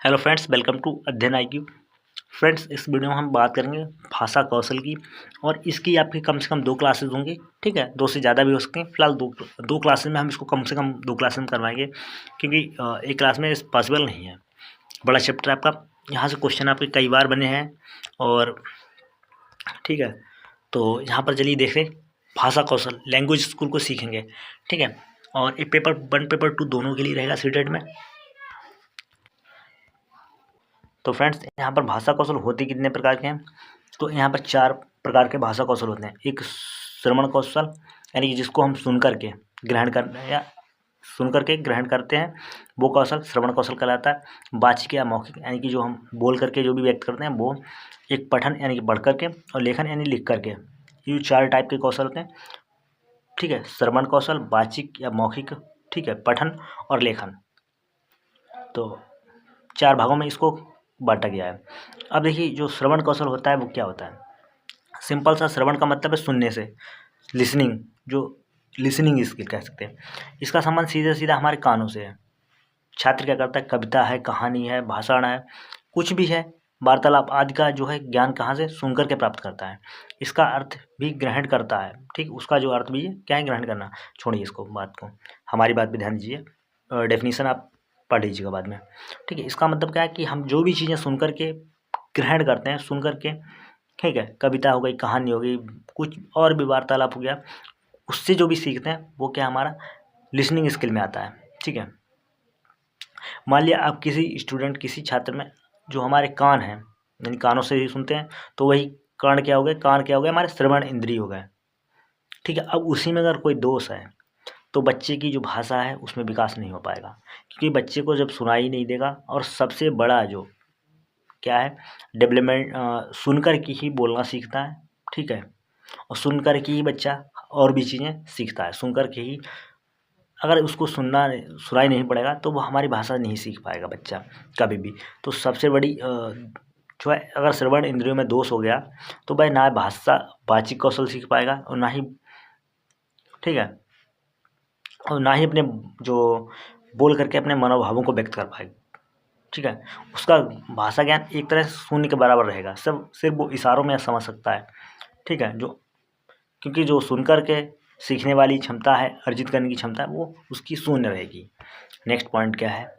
Hello friends, welcome to अध्ययन IQ. Friends, इस video में हम बात करेंगे भाषा कौशल की। और इसकी आपकी कम से कम 2 क्लासेस होंगी। ठीक है, 2 से ज़्यादा भी हो सकते हैं। फिलहाल दो क्लासेस में हम इसको कम से कम 2 क्लासेस में करवाएंगे, क्योंकि एक क्लास में पॉसिबल नहीं है। बड़ा चैप्टर है आपका, यहाँ से क्वेश्चन आपके कई बार बने हैं। और ठीक है, तो यहाँ पर चलिए देख रहे भाषा कौशल लैंग्वेज स्कूल को सीखेंगे। ठीक है, और ये पेपर 1 पेपर 2 दोनों के लिए रहेगा सीटेट में। तो फ्रेंड्स, यहाँ पर भाषा कौशल होते कितने प्रकार के हैं? तो यहाँ पर 4 प्रकार के भाषा कौशल होते हैं। एक श्रवण कौशल, यानी कि जिसको हम सुन करके ग्रहण कर या सुन करके ग्रहण करते हैं, वो कौशल श्रवण कौशल कहलाता है। वाचिक या मौखिक, यानी कि जो हम बोल करके जो भी व्यक्त करते हैं वो। एक पठन, यानी कि पढ़ करके, और लेखन यानी लिख करके। ये 4 टाइप के कौशल होते हैं। ठीक है, श्रवण कौशल, वाचिक या मौखिक, ठीक है, पठन और लेखन। तो 4 भागों में इसको बांटा गया है। अब देखिए, जो श्रवण कौशल होता है वो क्या होता है? सिंपल सा, श्रवण का मतलब है सुनने से, लिसनिंग, जो लिसनिंग स्किल कह सकते हैं। इसका संबंध सीधा सीधा हमारे कानों से है। छात्र क्या करता है? कविता है, कहानी है, भाषण है, कुछ भी है, वार्तालाप आदि का जो है ज्ञान कहाँ से? सुन करके प्राप्त करता है। इसका अर्थ भी ग्रहण करता है। ठीक, उसका जो अर्थ भी है क्या है? ग्रहण करना। छोड़िए इसको, बात को, हमारी बात पे ध्यान दीजिए। डेफिनेशन आप पढ़ लीजिएगा बाद में। ठीक है, इसका मतलब क्या है कि हम जो भी चीज़ें सुन करके ग्रहण करते हैं, सुन करके, ठीक है, कविता हो गई, कहानी हो गई, कुछ और भी वार्तालाप हो गया, उससे जो भी सीखते हैं वो क्या हमारा लिसनिंग स्किल में आता है। ठीक है, मान लिया आप किसी स्टूडेंट, किसी छात्र में जो हमारे कान हैं, यानी कानों से ही सुनते हैं, तो वही कान क्या हो गए? कान क्या हो गए? हमारे श्रवण इंद्रिय हो गए। ठीक है, अब उसी में अगर कोई दोष है तो बच्चे की जो भाषा है उसमें विकास नहीं हो पाएगा, क्योंकि बच्चे को जब सुनाई नहीं देगा। और सबसे बड़ा जो क्या है डेवलपमेंट, सुनकर के ही बोलना सीखता है। ठीक है, और सुनकर के ही बच्चा और भी चीज़ें सीखता है। सुनकर के ही, अगर उसको सुनाई नहीं पड़ेगा तो वो हमारी भाषा नहीं सीख पाएगा बच्चा कभी भी। तो सबसे बड़ी जो है, अगर श्रवण इंद्रियों में दोष हो गया तो वह ना भाषा वाचिक कौशल सीख पाएगा, और ना ही, ठीक है, और ना ही अपने जो बोल करके अपने मनोभावों को व्यक्त कर पाएगा। ठीक है, उसका भाषा ज्ञान एक तरह से शून्य के बराबर रहेगा। सब सिर्फ वो इशारों में समझ सकता है। ठीक है, जो क्योंकि जो सुनकर के सीखने वाली क्षमता है, अर्जित करने की क्षमता है, वो उसकी शून्य रहेगी। नेक्स्ट पॉइंट क्या है?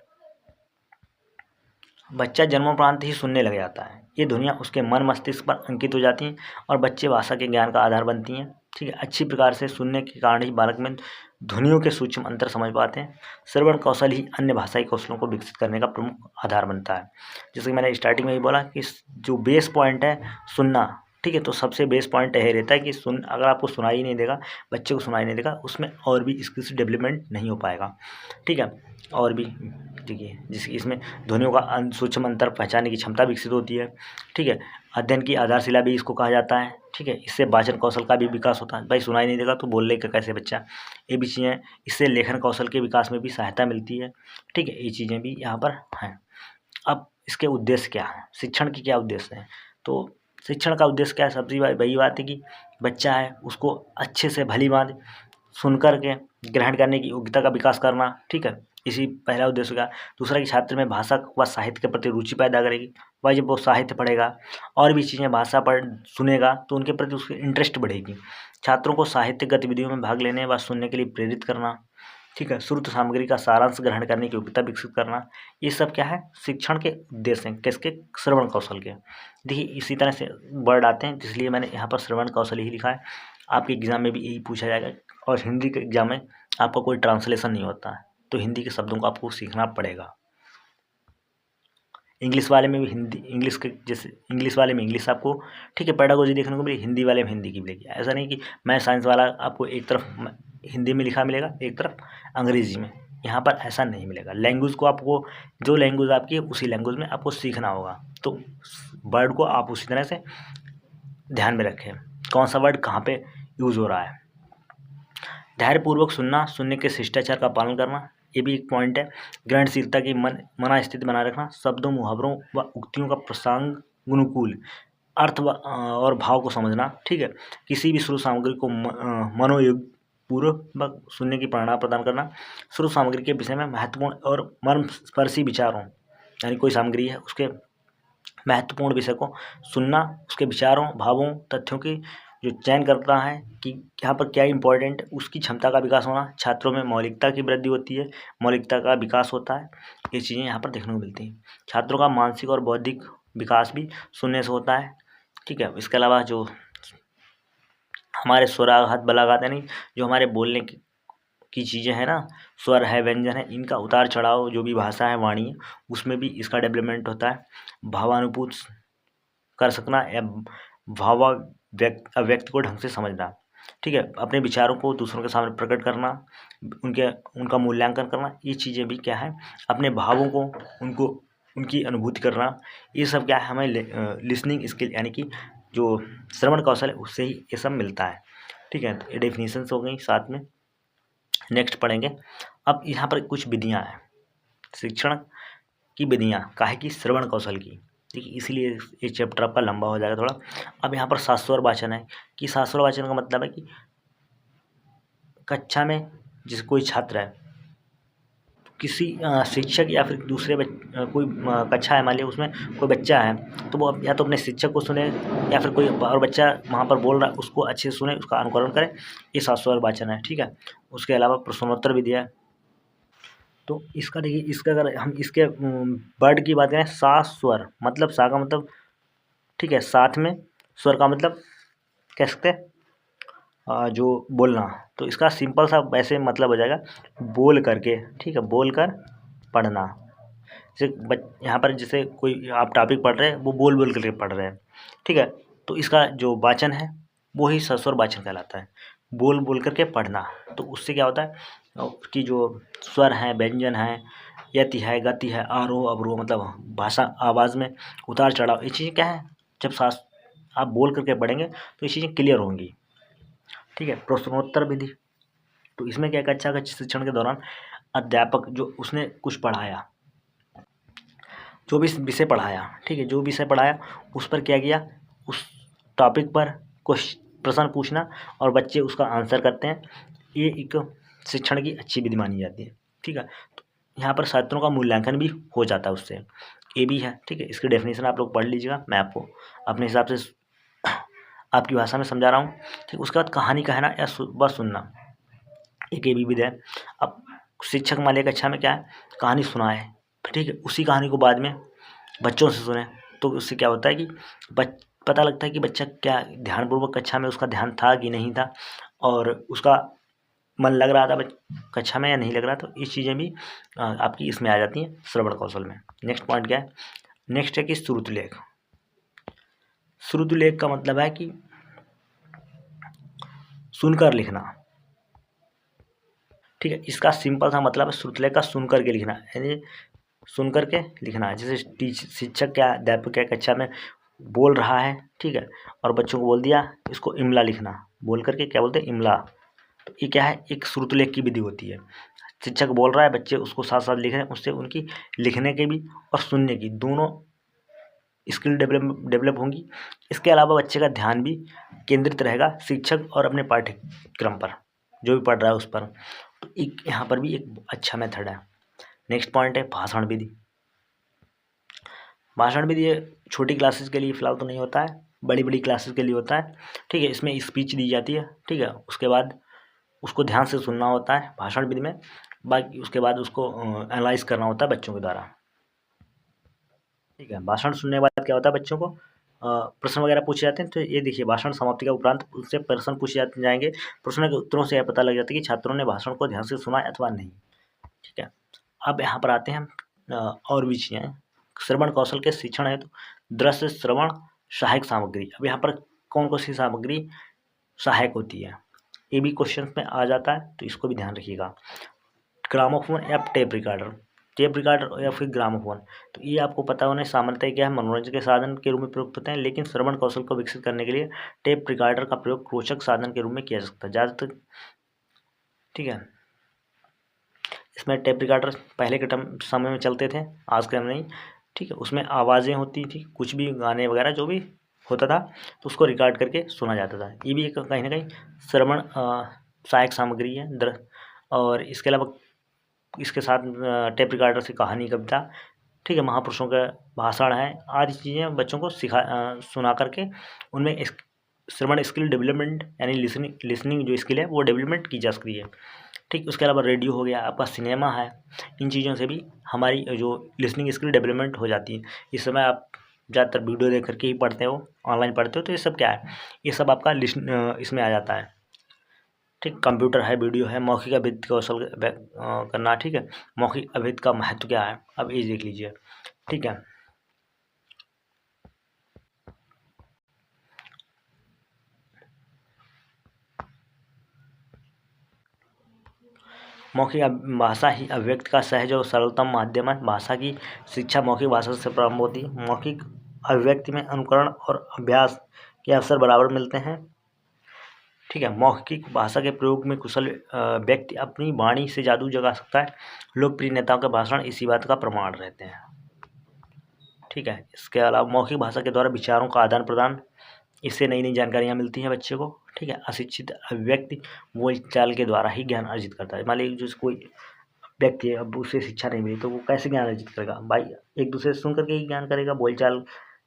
बच्चा जन्मोपरांत ही सुनने लग जाता है। ये ध्वनियाँ उसके मन मस्तिष्क पर अंकित हो जाती हैं और बच्चे भाषा के ज्ञान का आधार बनती हैं। ठीक है, अच्छी प्रकार से सुनने के कारण ही बालक में ध्वनियों के सूक्ष्म अंतर समझ पाते हैं। श्रवण कौशल ही अन्य भाषाई कौशलों को विकसित करने का प्रमुख आधार बनता है। जैसे कि मैंने स्टार्टिंग में ही बोला कि जो बेस पॉइंट है सुनना, ठीक है, तो सबसे बेस पॉइंट यही रहता है कि अगर आपको सुनाई नहीं देगा, बच्चे को सुनाई नहीं देगा, उसमें और भी स्किल्स डेवलपमेंट नहीं हो पाएगा। ठीक है, और भी देखिए, जिस इसमें ध्वनियों का सूक्ष्म अंतर पहचानने की क्षमता विकसित होती है। ठीक है, अध्ययन की आधारशिला भी इसको कहा जाता है। ठीक है, इससे वाचन कौशल का भी विकास होता है। भाई सुनाई नहीं देगा तो बोल लेगा कैसे बच्चा? ये भी चीज़ें, इससे लेखन कौशल के विकास में भी सहायता मिलती है। ठीक है, ये चीज़ें भी यहाँ पर हैं। अब इसके उद्देश्य क्या है? शिक्षण के क्या उद्देश्य हैं? तो शिक्षण का उद्देश्य क्या है? सबसे वही बात है कि बच्चा है उसको अच्छे से भली भांति सुन कर के ग्रहण करने की योग्यता का विकास करना। ठीक है, इसी पहला उद्देश्य का। दूसरा कि छात्र में भाषा व साहित्य के प्रति रुचि पैदा करेगी। भाई जब वो साहित्य पढ़ेगा और भी चीज़ें भाषा पढ़ सुनेगा तो उनके प्रति उसकी इंटरेस्ट बढ़ेगी। छात्रों को साहित्य गतिविधियों में भाग लेने व सुनने के लिए प्रेरित करना। ठीक है, श्रुत सामग्री का सारांश ग्रहण करने की योग्यता विकसित करना। ये सब क्या है? शिक्षण के उद्देश्य हैं। किसके? श्रवण कौशल के। देखिए, इसी तरह से वर्ड आते हैं, इसलिए मैंने यहाँ पर श्रवण कौशल ही लिखा है। आपके एग्जाम में भी यही पूछा जाएगा। और हिंदी के एग्जाम में आपका कोई ट्रांसलेशन नहीं होता है, तो हिंदी के शब्दों को आपको सीखना पड़ेगा। इंग्लिश वाले में भी हिंदी, इंग्लिश के जैसे इंग्लिश वाले में इंग्लिश आपको, ठीक है, पेडागोजी देखने को मिलेगी, हिंदी वाले में हिंदी की मिलेगी। ऐसा नहीं कि मैं साइंस वाला आपको एक तरफ हिंदी में लिखा मिलेगा, एक तरफ अंग्रेजी में। यहाँ पर ऐसा नहीं मिलेगा। लैंग्वेज को आपको, जो लैंग्वेज आपकी है उसी लैंग्वेज में आपको सीखना होगा। तो वर्ड को आप उसी तरह से ध्यान में रखें, कौन सा वर्ड कहाँ पे यूज़ हो रहा है। धैर्यपूर्वक सुनना, सुनने के शिष्टाचार का पालन करना, ये भी एक पॉइंट है। ग्रहणशीलता की मना स्थिति बनाए रखना, शब्दों, मुहावरों व उक्तियों का प्रसंगानुकूल अर्थ और भाव को समझना। ठीक है, किसी भी श्रुत सामग्री को मनोयोग पूर्वक सुनने की प्रेरणा प्रदान करना। श्रुत सामग्री के विषय में महत्वपूर्ण और मर्मस्पर्शी विचारों, यानी कोई सामग्री है उसके महत्वपूर्ण विषय को सुनना, उसके विचारों, भावों, तथ्यों की जो चयन करता है कि यहाँ पर क्या इम्पोर्टेंट, उसकी क्षमता का विकास होना, छात्रों में मौलिकता की वृद्धि होती है, मौलिकता का विकास होता है। ये चीज़ें यहाँ पर देखने को मिलती हैं। छात्रों का मानसिक और बौद्धिक विकास भी सुनने से होता है। ठीक है, इसके अलावा जो हमारे स्वराघात बलाघात यानी जो हमारे बोलने की चीज़ें हैं ना, स्वर है, व्यंजन है, इनका उतार चढ़ाव, जो भी भाषा है, वाणी है, उसमें भी इसका डेवलपमेंट होता है। भावानुभूत कर सकना या भाव अभिव्यक्ति को ढंग से समझना। ठीक है, अपने विचारों को दूसरों के सामने प्रकट करना, उनका मूल्यांकन करना, ये चीज़ें भी क्या है, अपने भावों को उनकी अनुभूति करना, ये सब क्या है, हमें लिसनिंग स्किल यानी कि जो श्रवण कौशल है उससे ही ये सब मिलता है। ठीक है, तो ये डेफिनेशंस हो गई साथ में। नेक्स्ट पढ़ेंगे। अब यहाँ पर कुछ विधियाँ हैं शिक्षण की विधियाँ, काहे की श्रवण कौशल की। ठीक है, इसीलिए ये चैप्टर आपका लंबा हो जाएगा थोड़ा। अब यहाँ पर शास्वर वाचन है कि शास्वर वाचन का मतलब है कि कक्षा में जैसे कोई छात्र है, किसी शिक्षक या फिर दूसरे कोई कक्षा है, मान लिया उसमें कोई बच्चा है, तो वो या तो अपने शिक्षक को सुने या फिर कोई और बच्चा वहाँ पर बोल रहा है उसको अच्छे से सुने, उसका अनुकरण करे, ये शास्वर वाचन है। ठीक है, उसके अलावा प्रश्नोत्तर भी दिया है। तो इसका देखिए, इसका अगर हम इसके वर्ड की बात करें, सा स्वर मतलब, सा का मतलब, ठीक है, साथ में, स्वर का मतलब कह सकते हैं जो बोलना। तो इसका सिंपल सा वैसे मतलब हो जाएगा बोल करके। ठीक है, बोल कर पढ़ना। जैसे यहाँ पर जैसे कोई आप टॉपिक पढ़ रहे हैं, वो बोल बोल करके पढ़ रहे हैं। ठीक है, तो इसका जो वाचन है वो ही सस्वर वाचन कहलाता है, बोल बोल करके पढ़ना। तो उससे क्या होता है कि जो स्वर हैं, व्यंजन हैं, यति है, गति है, आरोह अवरोह, मतलब भाषा आवाज़ में उतार चढ़ाव, ये चीज़ें क्या है, जब सास आप बोल करके पढ़ेंगे तो ये चीज़ें क्लियर होंगी। ठीक है, प्रश्नोत्तर विधि, तो इसमें क्या, कक्षा का शिक्षण के दौरान अध्यापक जो उसने कुछ पढ़ाया, जो भी विषय पढ़ाया, ठीक है, जो विषय पढ़ाया उस पर क्या किया, उस टॉपिक पर कुछ प्रश्न पूछना और बच्चे उसका आंसर करते हैं, ये एक शिक्षण की अच्छी विधि मानी जाती है। ठीक है, तो यहाँ पर छात्रों का मूल्यांकन भी हो जाता है उससे, ये भी है। ठीक है, इसकी डेफिनेशन आप लोग पढ़ लीजिएगा, मैं आपको अपने हिसाब से आपकी भाषा में समझा रहा हूँ। ठीक, उसके बाद कहानी कहना या बस सुनना, एक ये भी विधि है। अब शिक्षक मान लिया कक्षा में क्या है, कहानी सुनाए, ठीक है, उसी कहानी को बाद में बच्चों से सुने, तो उससे क्या होता है कि पता लगता है कि बच्चा क्या ध्यानपूर्वक कक्षा में उसका ध्यान था कि नहीं था, और उसका मन लग रहा था कक्षा में या नहीं लग रहा। तो इस चीज़ें भी आपकी इसमें आ जाती हैं श्रवण कौशल में। नेक्स्ट पॉइंट क्या है, नेक्स्ट है कि श्रुतिलेख। श्रुतिलेख का मतलब है कि सुनकर लिखना। ठीक है, इसका सिंपल सा मतलब है श्रुतिलेख का सुन करके लिखना, यानी सुन करके लिखना है। जैसे शिक्षक क्या, अध्यापक क्या कक्षा में बोल रहा है, ठीक है, और बच्चों को बोल दिया इसको इमला लिखना, बोल करके क्या बोलते हैं, इमला। तो ये क्या है, एक श्रुतिलेख की विधि होती है। शिक्षक बोल रहा है, बच्चे उसको साथ साथ लिख रहे हैं, उससे उनकी लिखने की भी और सुनने की दोनों स्किल डेवलप होंगी। इसके अलावा बच्चे का ध्यान भी केंद्रित रहेगा शिक्षक और अपने पाठ्यक्रम पर, जो भी पढ़ रहा है उस पर। तो एक यहाँ पर भी एक अच्छा मेथड है। नेक्स्ट पॉइंट है भाषण विधि। भाषण विधि ये छोटी क्लासेस के लिए फ़िलहाल तो नहीं होता है, बड़ी बड़ी क्लासेस के लिए होता है। ठीक है, इसमें स्पीच दी जाती है, ठीक है, उसके बाद उसको ध्यान से सुनना होता है भाषण विधि में, बाकी उसके बाद उसको एनालाइज करना होता है बच्चों के द्वारा। ठीक है, भाषण सुनने के बाद क्या होता है, बच्चों को प्रश्न वगैरह पूछे जाते हैं। तो ये देखिए, भाषण समाप्ति के उपरांत उससे प्रश्न पूछे जाएंगे, प्रश्नों के उत्तरों से यह पता लग जाता है कि छात्रों ने भाषण को ध्यान से सुना अथवा नहीं। ठीक है, अब यहाँ पर आते हैं और भी चीज़ें श्रवण कौशल के शिक्षण है। तो दृश्य श्रवण सहायक सामग्री, अब यहाँ पर कौन कौन सी सामग्री सहायक होती है, ये भी क्वेश्चन में आ जाता है, तो इसको भी ध्यान रखिएगा। ग्रामोफोन या टेप रिकॉर्डर या फिर ग्रामोफोन, तो ये आपको पता होना सामान्यतः क्या है, मनोरंजन के साधन के रूप में प्रयुक्त होते हैं, लेकिन श्रवण कौशल को विकसित करने के लिए टेप रिकॉर्डर का प्रयोग रोचक साधन के रूप में किया जा सकता है ज़्यादातर। ठीक है, इसमें टेप रिकॉर्डर पहले के समय में चलते थे, आज के नहीं। ठीक है, उसमें आवाज़ें होती थी, कुछ भी गाने वगैरह जो भी होता था, तो उसको रिकॉर्ड करके सुना जाता था। ये भी एक कहीं ना कहीं श्रवण सहायक सामग्री है। और इसके अलावा इसके साथ टेप रिकॉर्डर से कहानी, कविता, ठीक है, महापुरुषों के भाषण है, आदि चीज़ें बच्चों को सुना करके उनमें श्रवण स्किल डेवलपमेंट यानी लिसनिंग जो स्किल है वो डेवलपमेंट की जा सकती है। ठीक, उसके अलावा रेडियो हो गया, आपका सिनेमा है, इन चीज़ों से भी हमारी जो लिसनिंग स्किल डेवलपमेंट हो जाती है। इस समय आप ज़्यादातर वीडियो देख करके ही पढ़ते हो, ऑनलाइन पढ़ते हो, तो ये सब क्या है, ये सब आपका इसमें आ जाता है। ठीक, कंप्यूटर है, वीडियो है, मौखिक अभिव्यक्ति कौशल करना। ठीक है, मौखिक अभिव्यक्ति का महत्व क्या है, अब ये देख लीजिए। ठीक है, मौखिक भाषा ही अभिव्यक्ति का सहज और सरलतम माध्यम है। भाषा की शिक्षा मौखिक भाषा से प्रारंभ होती है। मौखिक अभिव्यक्ति में अनुकरण और अभ्यास के अवसर बराबर मिलते हैं। ठीक है, मौखिक भाषा के प्रयोग में कुशल व्यक्ति अपनी वाणी से जादू जगा सकता है। लोकप्रिय नेताओं के भाषण इसी बात का प्रमाण रहते हैं। ठीक है, इसके अलावा मौखिक भाषा के द्वारा विचारों का आदान प्रदान, इससे नई नई जानकारियाँ मिलती हैं बच्चे को। ठीक है, अशिक्षित व्यक्ति बोलचाल के द्वारा ही ज्ञान अर्जित करता है। मान लीजिए जो कोई व्यक्ति है, अब उसे शिक्षा नहीं मिली तो वो कैसे ज्ञान अर्जित करेगा भाई, एक दूसरे से सुन करके ही ज्ञान करेगा, बोलचाल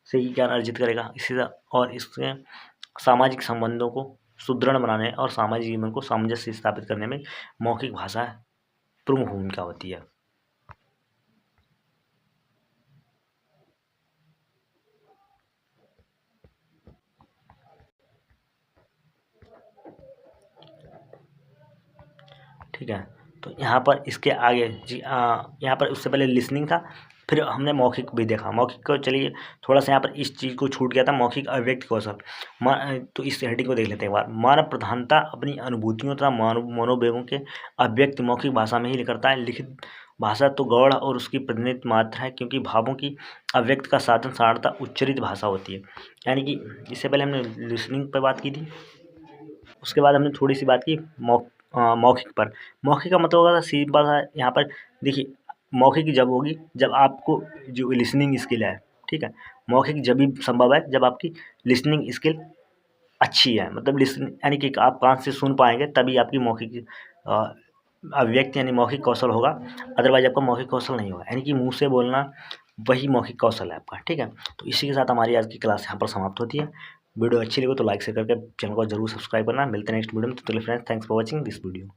से ही ज्ञान अर्जित करेगा। इसी और इससे सामाजिक संबंधों को सुदृढ़ बनाने और सामाजिक जीवन को सामंजस्य स्थापित करने में मौखिक भाषा प्रमुख भूमिका होती है। ठीक है, तो यहाँ पर इसके आगे जी यहाँ पर उससे पहले लिसनिंग था, फिर हमने मौखिक भी देखा। मौखिक को चलिए थोड़ा सा यहाँ पर इस चीज़ को छूट गया था, मौखिक अभिव्यक्ति कौशल। तो इस हेडिंग को देख लेते हैं एक बार। मानव प्रधानता अपनी अनुभूतियों तथा मनोवेगों के अभिव्यक्ति मौखिक भाषा में ही करता है। लिखित भाषा तो गौड़ और उसकी प्रतिनिधित्व मात्र है, क्योंकि भावों की अभिव्यक्ति का साधन साधारणतः उच्चरित भाषा होती है। यानी कि इससे पहले हमने लिसनिंग पर बात की थी, उसके बाद हमने थोड़ी सी बात की मौखिक पर। मौखिक का मतलब होगा सीधी बात है, यहाँ पर देखिए मौखिक जब होगी जब आपको जो लिसनिंग स्किल है, ठीक है, मौखिक जब भी संभव है जब आपकी लिसनिंग स्किल अच्छी है, मतलब लिसन यानी कि आप कान से सुन पाएंगे तभी आपकी मौखिक अभिव्यक्ति यानी मौखिक कौशल होगा, अदरवाइज आपका मौखिक कौशल नहीं होगा। यानी कि मुँह से बोलना वही मौखिक कौशल है आपका। ठीक है, तो इसी के साथ हमारी आज की क्लास यहाँ पर समाप्त होती है। वीडियो अच्छी लगे तो लाइक शेयर करके चैनल को जरूर सब्सक्राइब करना। मिलते हैं नेक्स्ट वीडियो में, तो friends thanks for watching this video.